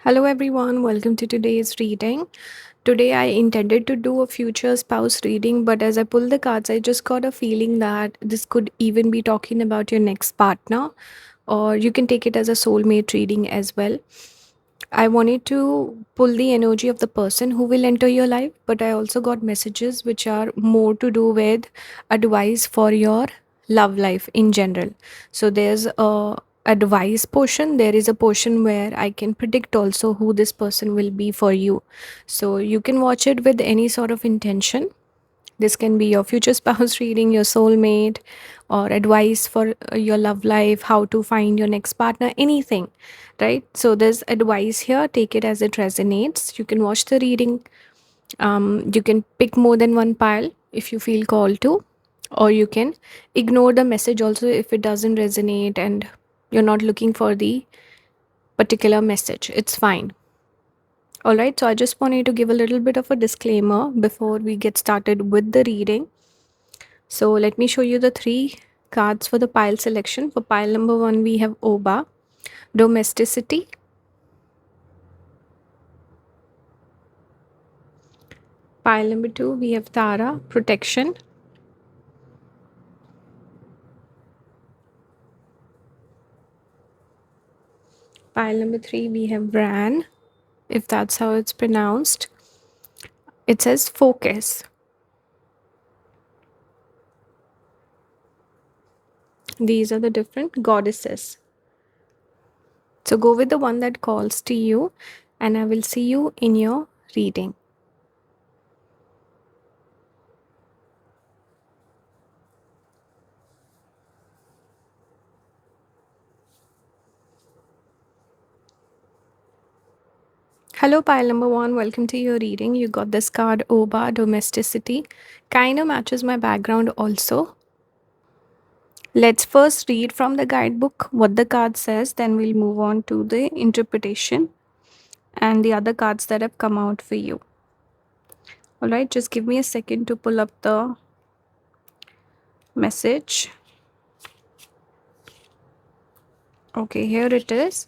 Hello, everyone. Welcome to today's reading. Today, I intended to do a future spouse reading, but as I pulled the cards, I just got a feeling that this could even be talking about your next partner, or you can take it as a soulmate reading as well. I wanted to pull the energy of the person who will enter your life, but I also got messages which are more to do with advice for your love life in general. So there's a advice portion, there is a portion where I can predict also who this person will be for you. So you can watch it with any sort of intention. This can be your future spouse reading, your soulmate, or advice for your love life, how to find your next partner, anything, right? So there's advice here. Take it as it resonates. You can watch the reading. You can pick more than one pile if you feel called to, or you can ignore the message also if it doesn't resonate and you're not looking for the particular message. It's fine. All right. So I just wanted to give a little bit of a disclaimer before we get started with the reading. So let me show you the three cards for the pile selection. For pile number one, we have Oba, domesticity. Pile number two, we have Tara, protection. Pile number three, we have Bran, if that's how it's pronounced. It says focus. These are the different goddesses. So go with the one that calls to you, and I will see you in your reading. Hello, pile number one. Welcome to your reading. You got this card, Oba, domesticity. Kind of matches my background also. Let's first read from the guidebook what the card says, then we'll move on to the interpretation and the other cards that have come out for you. All right, just give me a second to pull up the message. Okay, here it is.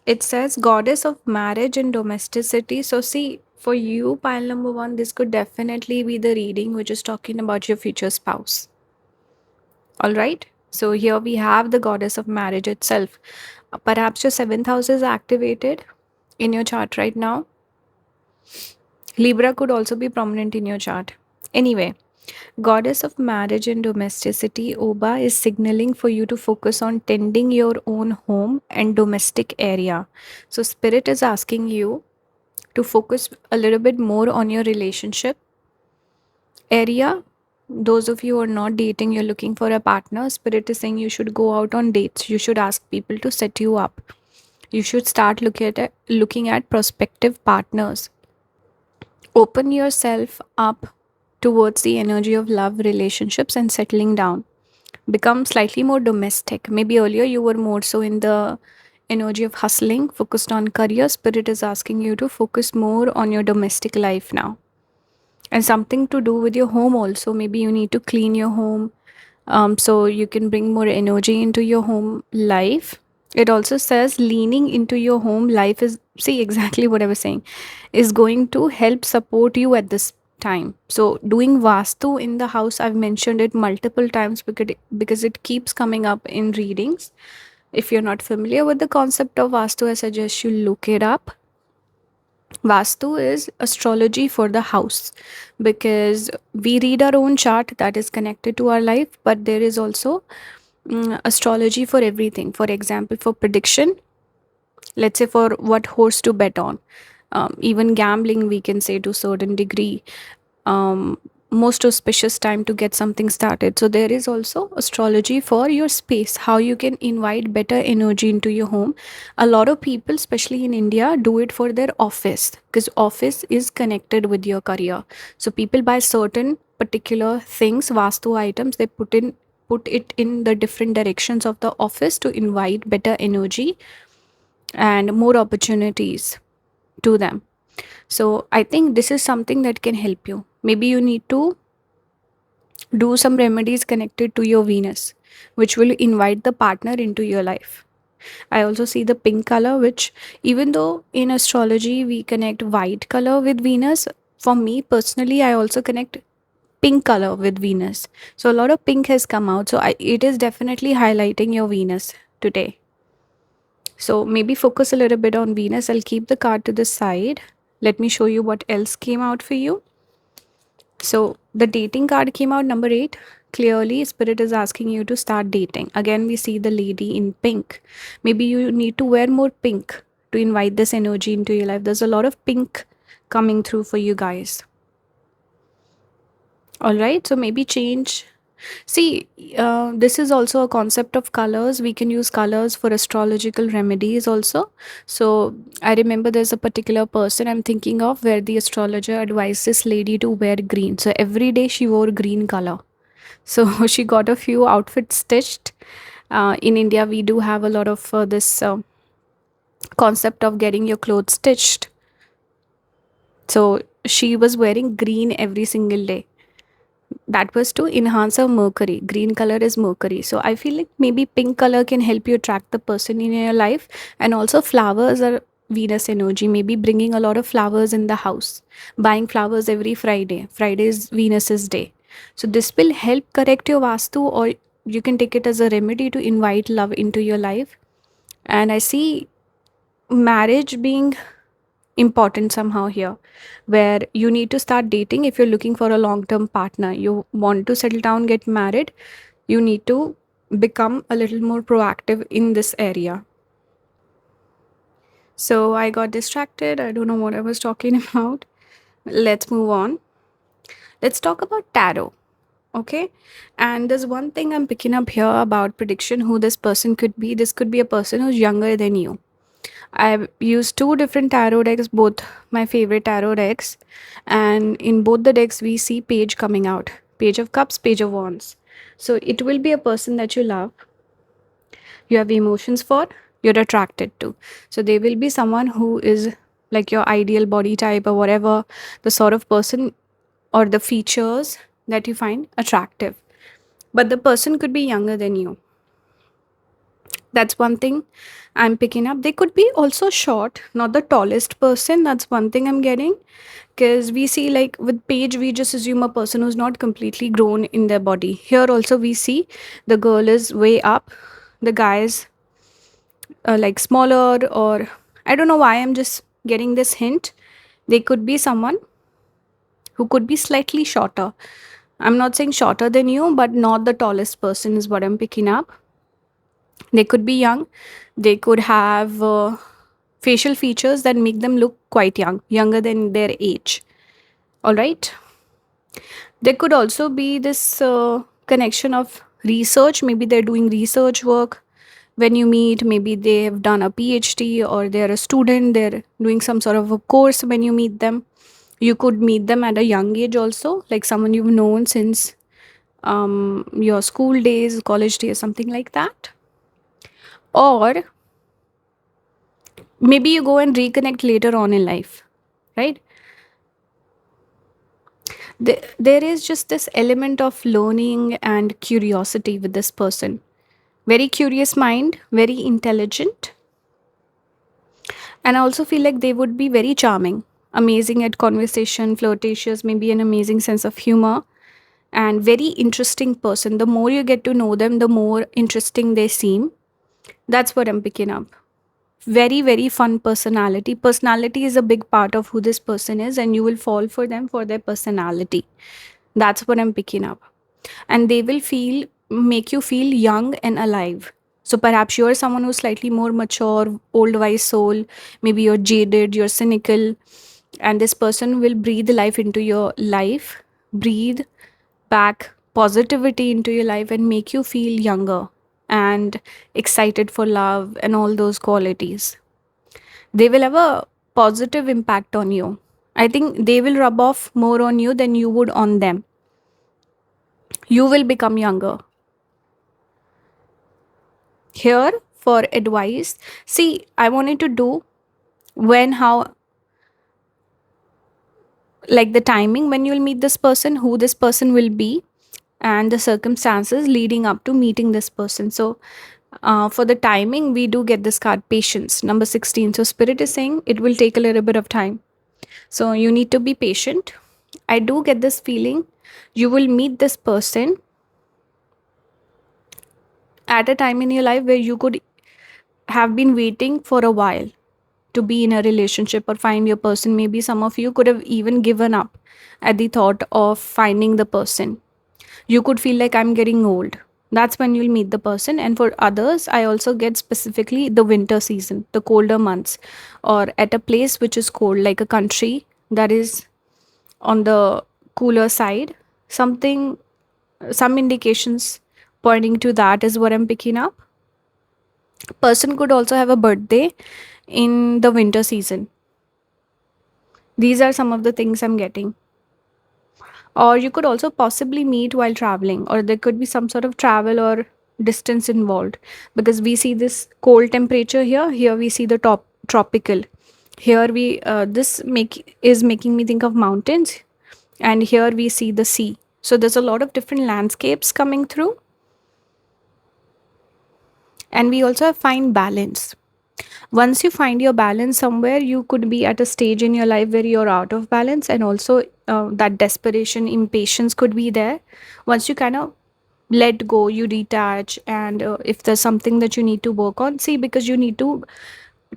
It says Goddess of Marriage and Domesticity. So, see, for you, pile number one, this could definitely be the reading which is talking about your future spouse. All right. So, here we have the Goddess of Marriage itself. Perhaps your seventh house is activated in your chart right now. Libra could also be prominent in your chart. Anyway, Goddess of Marriage and Domesticity, Oba is signaling for you to focus on tending your own home and domestic area. So, Spirit is asking you to focus a little bit more on your relationship area. Those of you who are not dating, you're looking for a partner, Spirit is saying you should go out on dates. You should ask people to set you up. You should start looking at prospective partners. Open yourself up towards the energy of love, relationships, and settling down. Become slightly more domestic. Maybe earlier you were more so in the energy of hustling, focused on career. Spirit is asking you to focus more on your domestic life now. And something to do with your home also. Maybe you need to clean your home, so you can bring more energy into your home life. It also says leaning into your home life is, see, exactly what I was saying, is going to help support you at this time. So doing vastu in the house, I've mentioned it multiple times because it keeps coming up in readings. If you're not familiar with the concept of vastu, I suggest you look it up. Vastu is astrology for the house, because we read our own chart that is connected to our life, but there is also astrology for everything. For example, for prediction, let's say for what horse to bet on, even gambling, we can say to certain degree, most auspicious time to get something started. So there is also astrology for your space, how you can invite better energy into your home. A lot of people, especially in India, do it for their office, because office is connected with your career. So people buy certain particular things, vastu items, they put it in the different directions of the office to invite better energy and more opportunities to them. So I think this is something that can help you. Maybe you need to do some remedies connected to your Venus, which will invite the partner into your life. I also see the pink color, which, even though in astrology we connect white color with Venus, for me personally, I also connect pink color with Venus. So a lot of pink has come out. So it is definitely highlighting your Venus today. So maybe focus a little bit on Venus. I'll keep the card to the side. Let me show you what else came out for you. So the dating card came out, number 8. Clearly, Spirit is asking you to start dating. Again, we see the lady in pink. Maybe you need to wear more pink to invite this energy into your life. There's a lot of pink coming through for you guys. All right, so maybe change. See, this is also a concept of colors. We can use colors for astrological remedies also. So I remember there's a particular person I'm thinking of where the astrologer advised this lady to wear green. So every day she wore green color. So she got a few outfits stitched. In India, we do have a lot of this concept of getting your clothes stitched. So she was wearing green every single day. That was to enhance her Mercury. Green color is Mercury. So I feel like maybe pink color can help you attract the person in your life. And also, flowers are Venus energy. Maybe bringing a lot of flowers in the house, buying flowers every Friday. Friday is Venus's day. So this will help correct your Vastu, or you can take it as a remedy to invite love into your life. And I see marriage being important somehow here, where you need to start dating. If you're looking for a long term partner, you want to settle down, get married, you need to become a little more proactive in this area. So I got distracted. I don't know what I was talking about. Let's move on. Let's talk about tarot. Okay. And there's one thing I'm picking up here about prediction, who this person could be. This could be a person who's younger than you. I've used two different tarot decks, both my favorite tarot decks. And in both the decks, we see page coming out, Page of Cups, Page of Wands. So it will be a person that you love, you have emotions for, you're attracted to. So they will be someone who is like your ideal body type, or whatever the sort of person or the features that you find attractive. But the person could be younger than you. That's one thing I'm picking up. They could be also short, not the tallest person. That's one thing I'm getting. Because we see, like with Page, we just assume a person who's not completely grown in their body. Here also, we see the girl is way up, the guy is like smaller, or I don't know why I'm just getting this hint. They could be someone who could be slightly shorter. I'm not saying shorter than you, but not the tallest person, is what I'm picking up. They could be young. They could have facial features that make them look quite young, younger than their age. All right. There could also be this connection of research. Maybe they're doing research work when you meet. Maybe they have done a PhD, or they're a student. They're doing some sort of a course when you meet them. You could meet them at a young age also, like someone you've known since your school days, college days, something like that. Or maybe you go and reconnect later on in life, right? There is just this element of learning and curiosity with this person. Very curious mind, very intelligent. And I also feel like they would be very charming, amazing at conversation, flirtatious, maybe an amazing sense of humor, and very interesting person. The more you get to know them, the more interesting they seem. That's what I'm picking up. Very, very fun personality. Personality is a big part of who this person is, and you will fall for them for their personality. That's what I'm picking up. And they will make you feel young and alive. So perhaps you're someone who's slightly more mature, old wise soul. Maybe you're jaded, you're cynical, and this person will breathe life into your life, breathe back positivity into your life, and make you feel younger and excited for love and all those qualities. They will have a positive impact on you. I think they will rub off more on you than you would on them. You will become younger. Here for advice, see, I wanted to do when, how, like the timing when you'll meet this person, who this person will be, and the circumstances leading up to meeting this person. So For the timing, we do get this card patience, number 16. So, Spirit is saying it will take a little bit of time. So, you need to be patient. I do get this feeling you will meet this person at a time in your life where you could have been waiting for a while to be in a relationship or find your person. Maybe some of you could have even given up at the thought of finding the person. You could feel like I'm getting old. That's when you'll meet the person. And for others, I also get specifically the winter season, the colder months, or at a place which is cold, like a country that is on the cooler side. Something, some indications pointing to that is what I'm picking up. Person could also have a birthday in the winter season. These are some of the things I'm getting. Or you could also possibly meet while traveling, or there could be some sort of travel or distance involved, because we see this cold temperature here we see the top tropical. Here we this make is making me think of mountains, and here we see the sea. So there's a lot of different landscapes coming through, and we also have find balance. Once you find your balance somewhere, you could be at a stage in your life where you're out of balance, and also that desperation, impatience could be there. Once you kind of let go, you detach, and if there's something that you need to work on, see, because you need to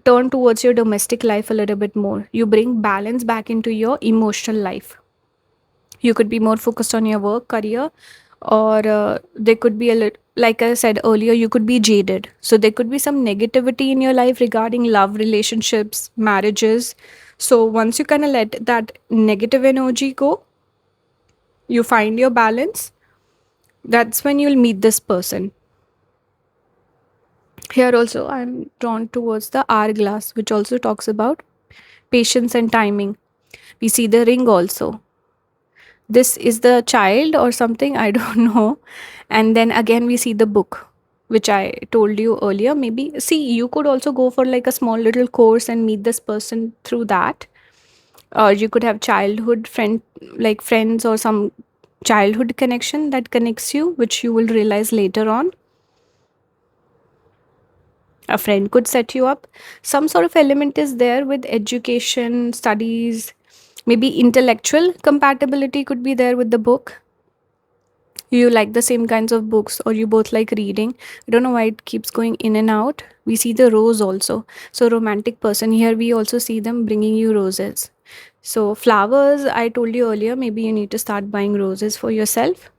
turn towards your domestic life a little bit more, you bring balance back into your emotional life. You could be more focused on your work career, or there could be a little, like I said earlier, you could be jaded, so there could be some negativity in your life regarding love, relationships, marriages. So once you kind of let that negative energy go, you find your balance, that's when you'll meet this person. Here also I'm drawn towards the hourglass, which also talks about patience and timing. We see the ring also. This is the child or something, I don't know. And then again we see the book, which I told you earlier. Maybe, see, you could also go for like a small little course and meet this person through that. Or you could have childhood friend, like friends, or some childhood connection that connects you, which you will realize later on. A friend could set you up. Some sort of element is there with education, studies, maybe intellectual compatibility could be there with the book. You like the same kinds of books, or you both like reading. I don't know why it keeps going in and out. We see the rose also. So romantic person, here we also see them bringing you roses. So flowers, I told you earlier, maybe you need to start buying roses for yourself.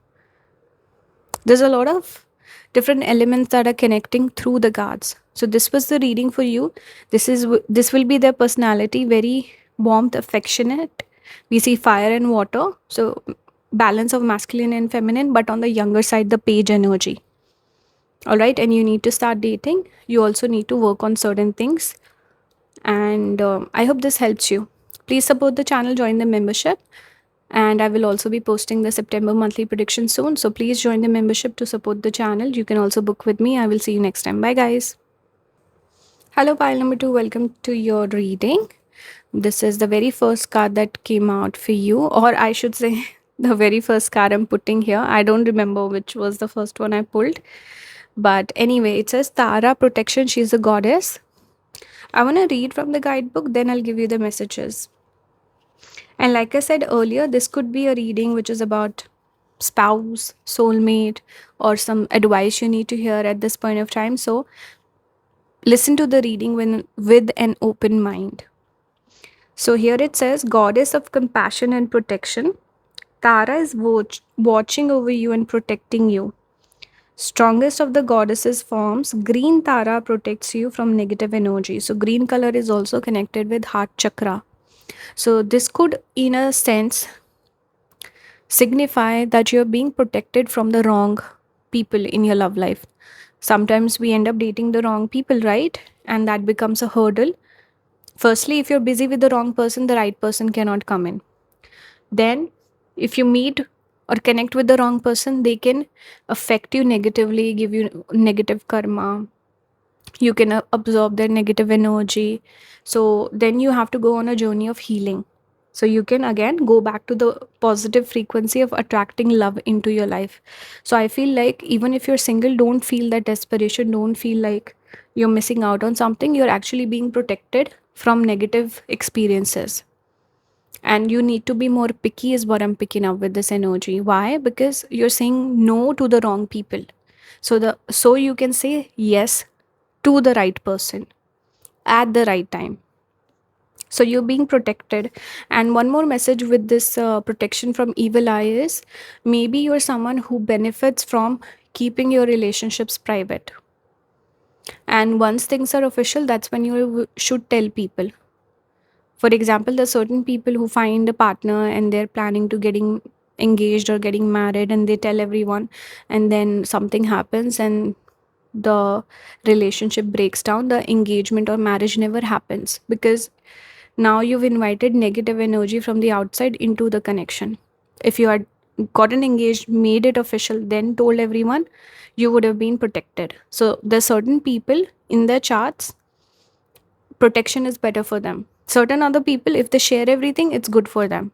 There's a lot of different elements that are connecting through the cards. So this was the reading for you. This will be their personality, very warmth, affectionate. We see fire and water, so balance of masculine and feminine, but on the younger side, the page energy. All right, and you need to start dating. You also need to work on certain things, and I hope this helps you. Please support the channel, join the membership, and I will also be posting the September monthly prediction soon. So please join the membership to support the channel. You can also book with me. I will see you next time. Bye, guys. Hello, pile number 2. Welcome to your reading. This is the very first card that came out for you, or I should say, the very first card I'm putting here. I don't remember which was the first one I pulled. But anyway, it says Tara protection. She's a goddess. I want to read from the guidebook, then I'll give you the messages. And like I said earlier, this could be a reading which is about spouse, soulmate, or some advice you need to hear at this point of time. So listen to the reading with an open mind. So here it says, Goddess of compassion and protection. Tara is watching over you and protecting you. Strongest of the goddesses forms, green Tara protects you from negative energy. So green color is also connected with heart chakra. So this could, in a sense, signify that you're being protected from the wrong people in your love life. Sometimes we end up dating the wrong people, right? And that becomes a hurdle. Firstly, if you're busy with the wrong person, the right person cannot come in. Then, if you meet or connect with the wrong person, they can affect you negatively, give you negative karma. You can absorb their negative energy. So, then you have to go on a journey of healing. So you can again go back to the positive frequency of attracting love into your life. So I feel like even if you're single, don't feel that desperation, don't feel like you're missing out on something. You're actually being protected from negative experiences, and you need to be more picky is what I'm picking up with this energy. Why? Because you're saying no to the wrong people, so you can say yes to the right person at the right time. So you're being protected. And one more message with this protection from evil eye is, maybe you're someone who benefits from keeping your relationships private, and once things are official, that's when you should tell people. For example, there's certain people who find a partner and they're planning to getting engaged or getting married, and they tell everyone, and then something happens and the relationship breaks down, the engagement or marriage never happens, because now you've invited negative energy from the outside into the connection. If you had gotten engaged, made it official, then told everyone, you would have been protected. So there's certain people in their charts, protection is better for them. Certain other people, if they share everything, it's good for them.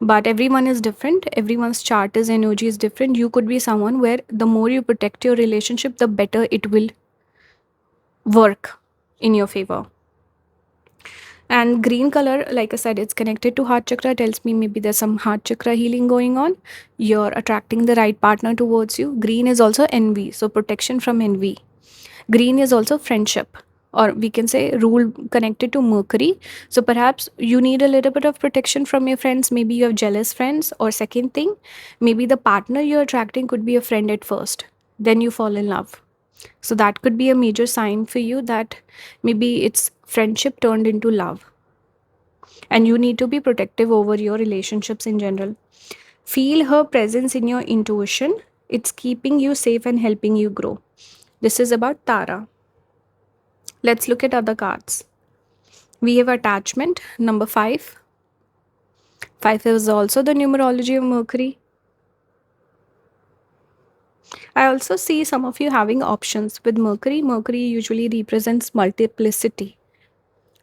But everyone is different, everyone's chart is energy is different. You could be someone where the more you protect your relationship, the better it will work in your favor. And green color, like I said, it's connected to heart chakra, tells me maybe there's some heart chakra healing going on. You're attracting the right partner towards you. Green is also envy, so protection from envy. Green is also friendship, or we can say rule connected to Mercury. So perhaps you need a little bit of protection from your friends. Maybe you have jealous friends, or second thing, maybe the partner you're attracting could be a friend at first, then you fall in love. So that could be a major sign for you that maybe it's friendship turned into love, and you need to be protective over your relationships in general. Feel her presence in your intuition. It's keeping you safe and helping you grow. This is about Tara. Let's look at other cards. We have attachment, number 5. 5 is also the numerology of Mercury. I also see some of you having options with Mercury. Mercury usually represents multiplicity.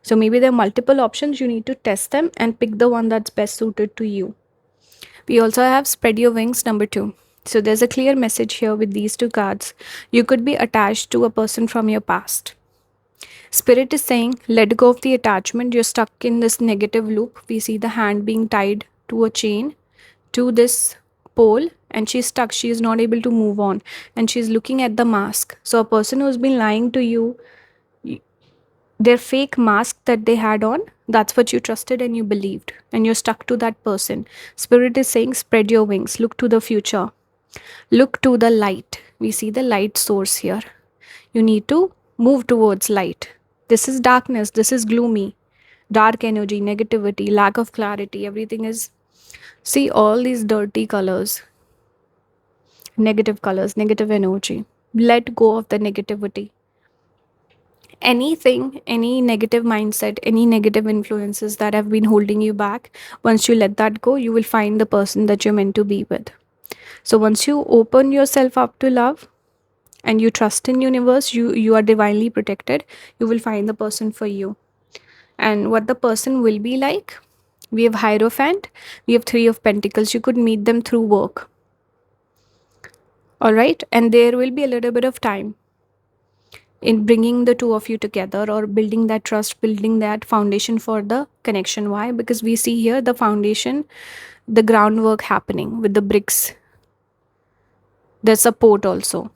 So maybe there are multiple options, you need to test them and pick the one that's best suited to you. We also have spread your wings, number 2. So there's a clear message here with these two cards. You could be attached to a person from your past. Spirit is saying, let go of the attachment. You're stuck in this negative loop. We see the hand being tied to a chain to this pole, and she's stuck. She is not able to move on, and she's looking at the mask. So, a person who's been lying to you, their fake mask that they had on, that's what you trusted and you believed, and you're stuck to that person. Spirit is saying, spread your wings, look to the future, look to the light. We see the light source here. You need to move towards light. This is darkness, this is gloomy, dark energy, negativity, lack of clarity. Everything is, see, all these dirty colors, negative energy. Let go of the negativity. Anything, any negative mindset, any negative influences that have been holding you back, once you let that go, you will find the person that you're meant to be with. So once you open yourself up to love and you trust in universe, you are divinely protected, you will find the person for you. And what the person will be like, we have Hierophant, we have 3 of Pentacles. You could meet them through work, all right, and there will be a little bit of time in bringing the two of you together, or building that trust, building that foundation for the connection. Why? Because we see here the foundation, the groundwork happening with the bricks, the support also.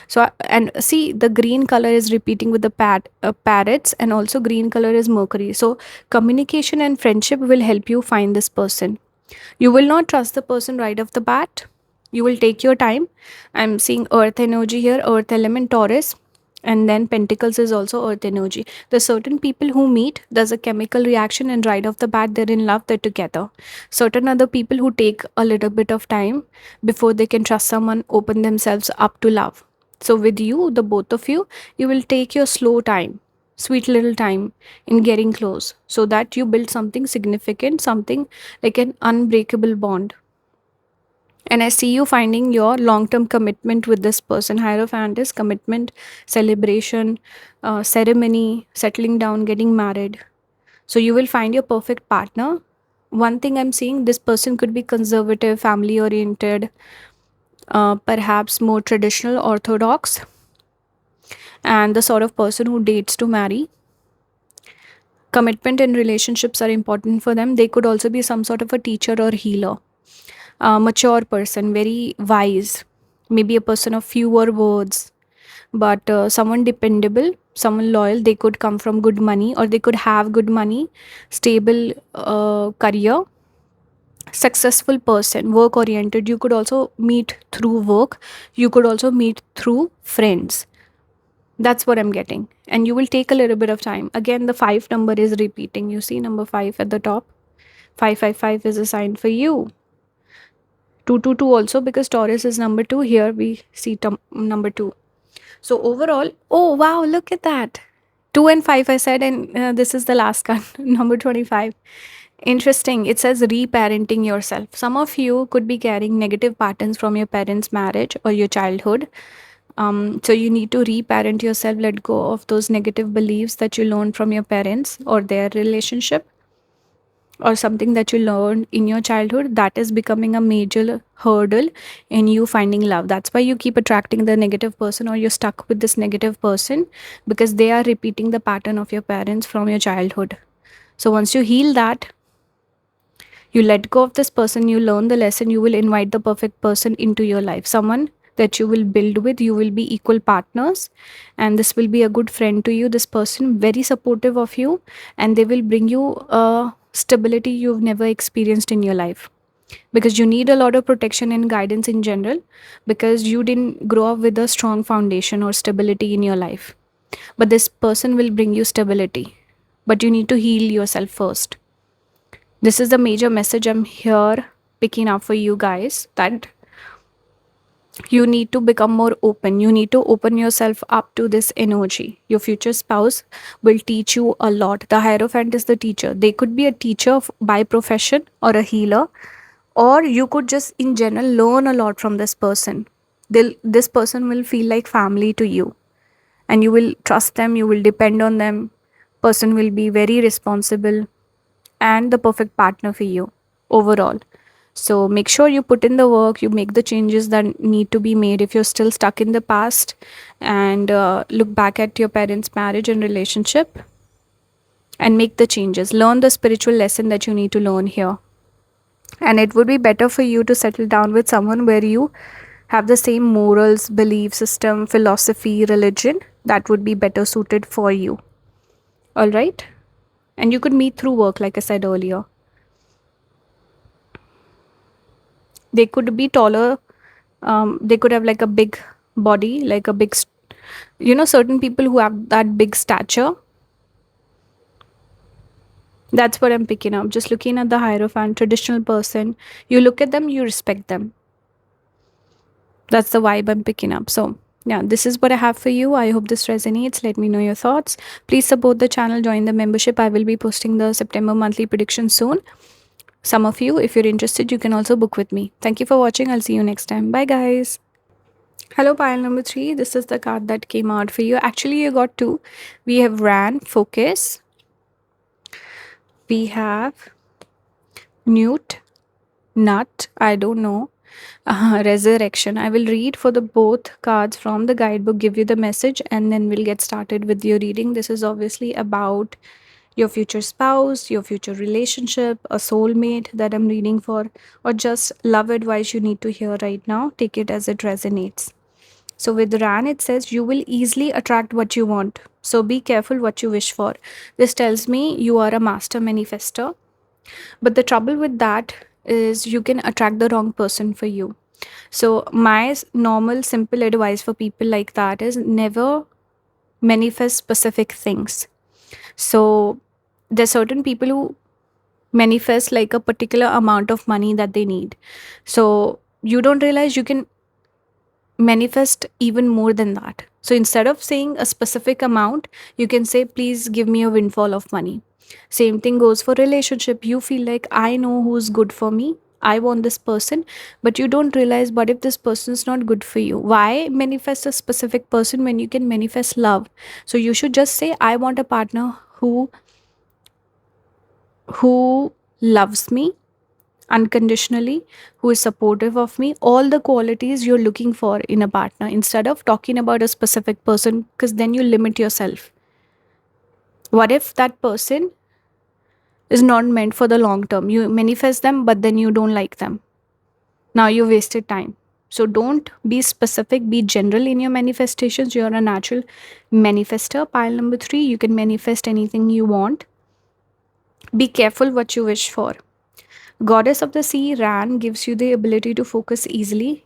So, and see, the green color is repeating with the parrots, and also green color is Mercury. So communication and friendship will help you find this person. You will not trust the person right off the bat, you will take your time. I'm seeing earth energy here, earth element, Taurus, and then Pentacles is also earth energy. There's certain people who meet, there's a chemical reaction, and right off the bat they're in love, they're together. Certain other people who take a little bit of time before they can trust someone, open themselves up to love. So with you, the both of you, you will take your slow time, sweet little time in getting close, so that you build something significant, something like an unbreakable bond. And I see you finding your long term commitment with this person. Hierophant is commitment, celebration, ceremony, settling down, getting married. So you will find your perfect partner one thing I'm seeing, this person could be conservative, family oriented, perhaps more traditional, orthodox, and the sort of person who dates to marry. Commitment and relationships are important for them. They could also be some sort of a teacher or healer, a mature person, very wise, maybe a person of fewer words, but someone dependable, someone loyal. They could come from good money, or they could have good money, stable career, successful person, work oriented. You could also meet through work, you could also meet through friends. That's what I'm getting. And you will take a little bit of time. Again, the 5 number is repeating. You see number 5 at the top. 555 is a sign for you. 222 also, because Taurus is number 2. Here we see number 2. So overall, oh wow, look at that. 2 and 5 I said, and this is the last card, number 25. Interesting. It says reparenting yourself. Some of you could be carrying negative patterns from your parents' marriage or your childhood. So you need to reparent yourself, let go of those negative beliefs that you learned from your parents or their relationship, or something that you learned in your childhood that is becoming a major hurdle in you finding love. That's why you keep attracting the negative person, or you're stuck with this negative person, because they are repeating the pattern of your parents from your childhood. So once you heal that, you let go of this person, you learn the lesson, you will invite the perfect person into your life, someone that you will build with. You will be equal partners, and this will be a good friend to you. This person very supportive of you, and they will bring you a stability you've never experienced in your life, because you need a lot of protection and guidance in general, because you didn't grow up with a strong foundation or stability in your life. But this person will bring you stability, but you need to heal yourself first. This is the major message I'm here picking up for you guys, that you need to become more open. You need to open yourself up to this energy. Your future spouse will teach you a lot. The Hierophant is the teacher. They could be a teacher by profession or a healer, or you could just in general learn a lot from this person. This person will feel like family to you, and you will trust them, you will depend on them. Person will be very responsible and the perfect partner for you overall. So make sure you put in the work, you make the changes that need to be made. If you're still stuck in the past, and look back at your parents' marriage and relationship and make the changes, learn the spiritual lesson that you need to learn here. And it would be better for you to settle down with someone where you have the same morals, belief system, philosophy, religion. That would be better suited for you. All right. And you could meet through work, like I said earlier. They could be taller. They could have like a big body, like a big, certain people who have that big stature. That's what I'm picking up. Just looking at the Hierophant, traditional person, you look at them, you respect them. That's the vibe I'm picking up. So, yeah, this is what I have for you. I hope this resonates. Let me know your thoughts. Please support the channel, join the membership. I will be posting the September monthly prediction soon. Some of you, if you're interested, you can also book with me. Thank you for watching. I'll see you next time. Bye, guys. Hello, pile number 3. This is the card that came out for you. Actually, you got 2. We have Ran, Focus. We have Newt, Nut, I don't know, Resurrection. I will read for the both cards from the guidebook, give you the message, and then we'll get started with your reading. This is obviously about your future spouse, your future relationship, a soulmate that I'm reading for, or just love advice you need to hear right now. Take it as it resonates. So with Ran, it says you will easily attract what you want. So be careful what you wish for. This tells me you are a master manifester. But the trouble with that is you can attract the wrong person for you. So my normal simple advice for people like that is never manifest specific things. So there's certain people who manifest like a particular amount of money that they need. So you don't realize you can manifest even more than that. So instead of saying a specific amount, you can say, please give me a windfall of money. Same thing goes for relationship. You feel like, I know who's good for me, I want this person, but you don't realize, but if this person is not good for you, why manifest a specific person when you can manifest love? So you should just say, I want a partner who loves me unconditionally, who is supportive of me, all the qualities you're looking for in a partner, instead of talking about a specific person, because then you limit yourself. What if that person is not meant for the long term? You manifest them, but then you don't like them. Now you wasted time. So don't be specific, be general in your manifestations. You're a natural manifester. Pile number 3, you can manifest anything you want. Be careful what you wish for. Goddess of the sea, Ran, gives you the ability to focus easily.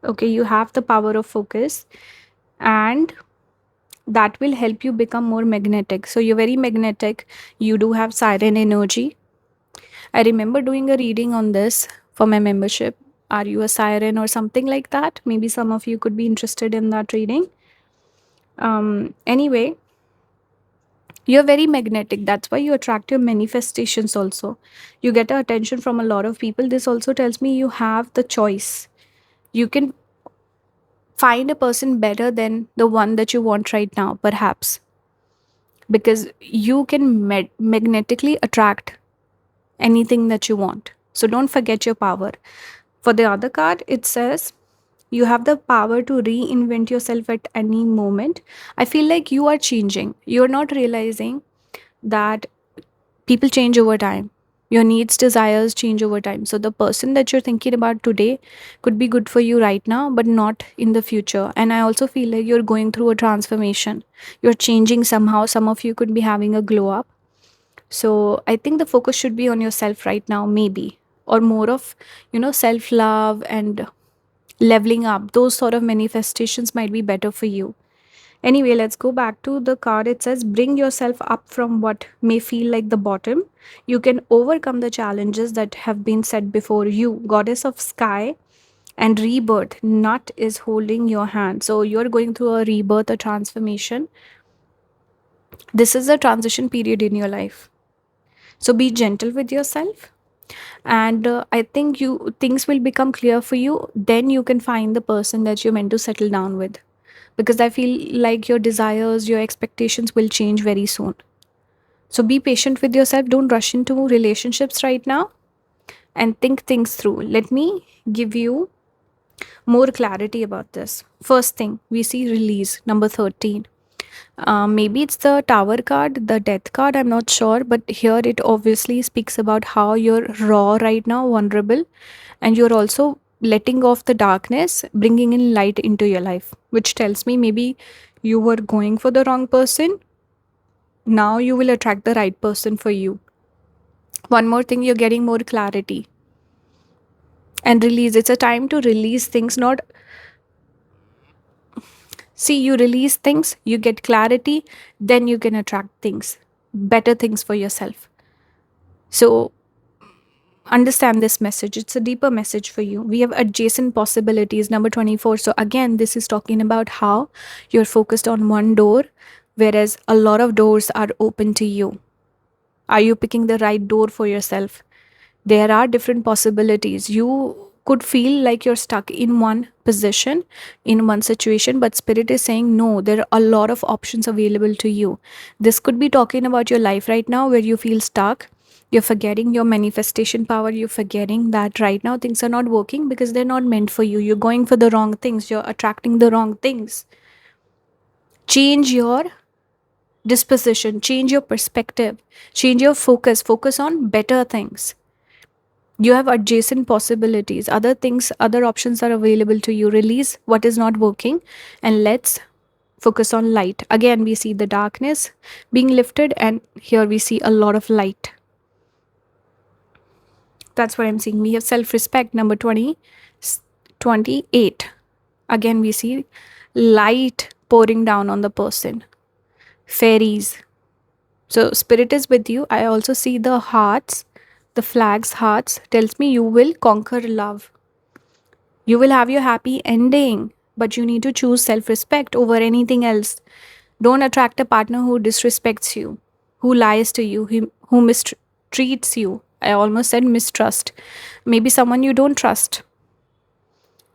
Okay, you have the power of focus, and that will help you become more magnetic. So you're very magnetic. You do have siren energy. I remember doing a reading on this for my membership. Are you a siren or something like that? Maybe some of you could be interested in that reading. Anyway, you're very magnetic. That's why you attract your manifestations also. You get attention from a lot of people. This also tells me you have the choice. You can find a person better than the one that you want right now, perhaps, because you can magnetically attract anything that you want. So don't forget your power. For the other card, it says you have the power to reinvent yourself at any moment. I feel like you are changing. You're not realizing that people change over time. Your needs, desires change over time. So the person that you're thinking about today could be good for you right now, but not in the future. And I also feel like you're going through a transformation. You're changing somehow. Some of you could be having a glow up. So I think the focus should be on yourself right now, maybe, or more of, self love and leveling up. Those sort of manifestations might be better for you. Anyway, let's go back to the card. It says, bring yourself up from what may feel like the bottom. You can overcome the challenges that have been set before you. Goddess of sky and rebirth, Nut is holding your hand. So you're going through a rebirth, a transformation. This is a transition period in your life. So be gentle with yourself, and I think you things will become clear for you. Then you can find the person that you're meant to settle down with, because I feel like your desires, your expectations will change very soon. So be patient with yourself. Don't rush into relationships right now, and think things through. Let me give you more clarity about this. First thing, we see release, number 13. Maybe it's the tower card, the death card, I'm not sure, but here it obviously speaks about how you're raw right now, vulnerable, and you're also letting off the darkness, bringing in light into your life, which tells me maybe you were going for the wrong person. Now you will attract the right person for you. One more thing, you're getting more clarity and release. It's a time to release things, not see, you release things, you get clarity, then you can attract things, better things for yourself. So understand this message. It's a deeper message for you. We have adjacent possibilities, number 24. So again, this is talking about how you're focused on one door, whereas a lot of doors are open to you. Are you picking the right door for yourself? There are different possibilities. You could feel like you're stuck in one position, in one situation, but spirit is saying no, there are a lot of options available to you. This could be talking about your life right now where you feel stuck. You're forgetting your manifestation power. You're forgetting that right now things are not working because they're not meant for you. You're going for the wrong things. You're attracting the wrong things. Change your disposition, change your perspective, change your focus. Focus on better things. You have adjacent possibilities, other things, other options are available to you. Release what is not working, and let's focus on light. Again, we see the darkness being lifted, and here we see a lot of light. That's what I'm seeing. We have self-respect, number 28. Again, we see light pouring down on the person. Fairies. So spirit is with you. I also see the hearts, the flags hearts tells me you will conquer love. You will have your happy ending, but you need to choose self respect over anything else. Don't attract a partner who disrespects you, who lies to you, who mistreats you. I almost said mistrust. Maybe someone you don't trust.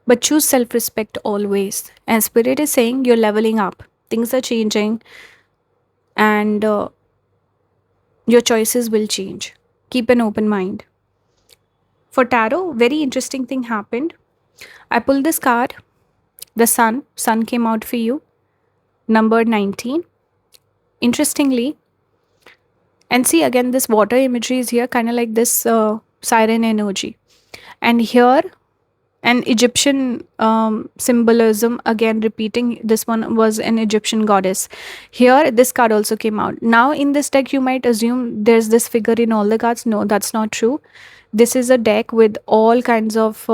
But choose self respect always. And Spirit is saying you're leveling up. Things are changing, and your choices will change. Keep an open mind. For tarot, very interesting thing happened. I pulled this card, the sun came out for you, number 19. Interestingly, and see again, this water imagery is here, kind of like this siren energy. And here, an Egyptian symbolism, again repeating, this one was an Egyptian goddess. Here, this card also came out. Now, in this deck, you might assume there's this figure in all the cards. No, that's not true. This is a deck with all kinds of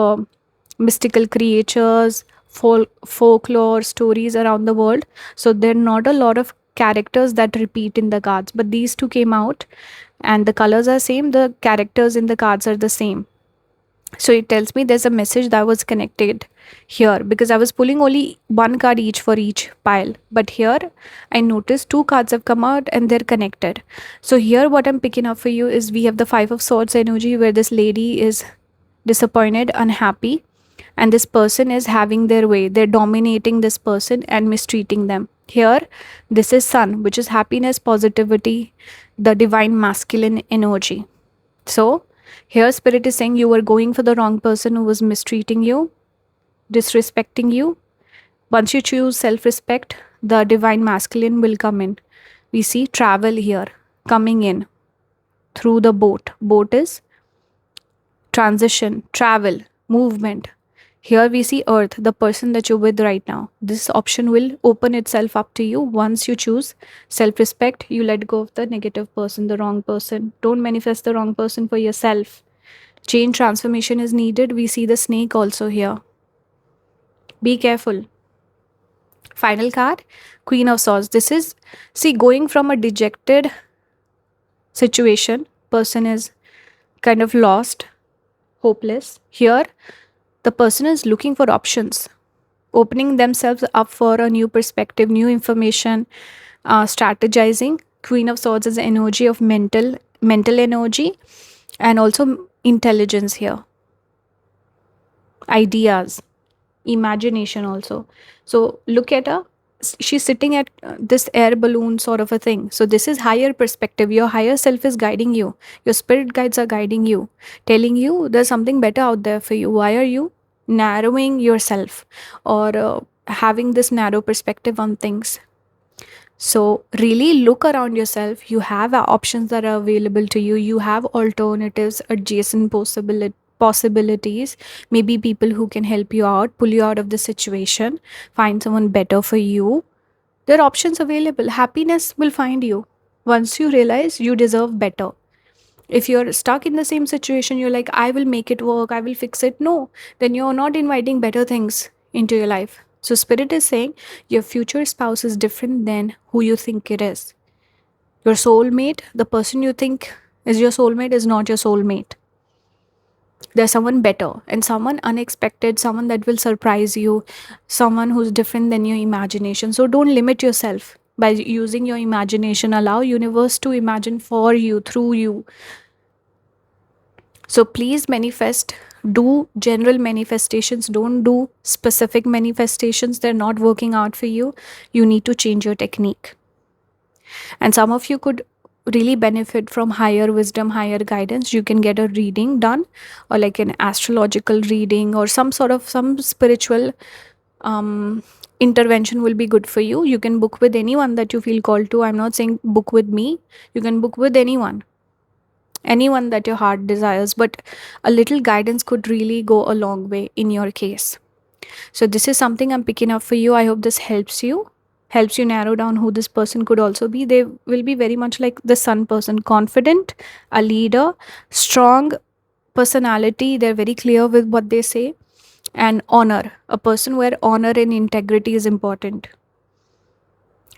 mystical creatures, folklore stories around the world. So there are not a lot of characters that repeat in the cards, but these two came out, and the colors are same. The characters in the cards are the same. So it tells me there's a message that was connected here, because I was pulling only one card each for each pile. But here I noticed two cards have come out and they're connected. So here what I'm picking up for you is we have the Five of Swords energy, where this lady is disappointed, unhappy, and this person is having their way. They're dominating this person and mistreating them. Here, this is Sun, which is happiness, positivity, the divine masculine energy. So, here Spirit is saying you were going for the wrong person who was mistreating you, disrespecting you. Once you choose self respect, the divine masculine will come in. We see travel here coming in through the boat. Boat is transition, travel, movement. Here we see Earth, the person that you're with right now. This option will open itself up to you once you choose self respect. You let go of the negative person, the wrong person. Don't manifest the wrong person for yourself. Change, transformation is needed. We see the snake also here. Be careful. Final card, Queen of Swords. This is, see, going from a dejected situation, person is kind of lost, hopeless. Here, the person is looking for options, opening themselves up for a new perspective, new information, strategizing. Queen of Swords is the energy of mental energy, and also intelligence here, ideas, imagination also. So look at her. She's sitting at this air balloon sort of a thing. So this is higher perspective. Your higher self is guiding you. Your spirit guides are guiding you, telling you there's something better out there for you. Why are you narrowing yourself, or having this narrow perspective on things? So really look around yourself. You have options that are available to you. You have alternatives, adjacent possibilities, maybe people who can help you out, pull you out of the situation, find someone better for you. There are options available. Happiness will find you once you realize you deserve better. If you're stuck in the same situation, you're like, I will make it work, I will fix it. No, then you're not inviting better things into your life. So, Spirit is saying your future spouse is different than who you think it is. Your soulmate, the person you think is your soulmate, is not your soulmate. There's someone better and someone unexpected, someone that will surprise you, someone who's different than your imagination. So, don't limit yourself by using your imagination. Allow universe to imagine for you, through you. So please manifest, do general manifestations, don't do specific manifestations. They're not working out for you. You need to change your technique. And some of you could really benefit from higher wisdom, higher guidance. You can get a reading done, or like an astrological reading, or some sort of some spiritual intervention will be good for you. You can book with anyone that you feel called to. I'm not saying book with me. You can book with anyone that your heart desires, but a little guidance could really go a long way in your case. So this is something I'm picking up for you. I hope this helps you narrow down who this person could also be. They will be very much like the Sun person, confident, a leader, strong personality. They're very clear with what they say, and honor, a person where honor and integrity is important.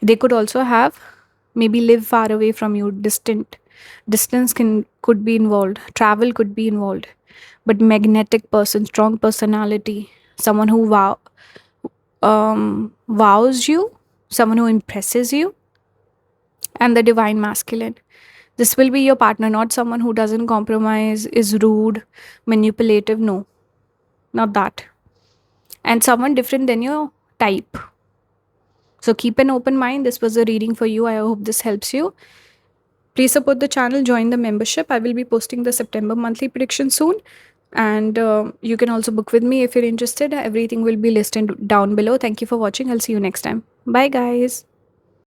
They could also have, maybe live far away from you, distance could be involved, travel could be involved, but magnetic person, strong personality, someone who wows you, someone who impresses you, and the divine masculine. This will be your partner, not someone who doesn't compromise, is rude, manipulative. No, not that. And someone different than your type. So keep an open mind. This was a reading for you. I hope this helps you. Please support the channel, join the membership. I will be posting the September monthly prediction soon. And you can also book with me if you're interested. Everything will be listed down below. Thank you for watching. I'll see you next time. Bye, guys.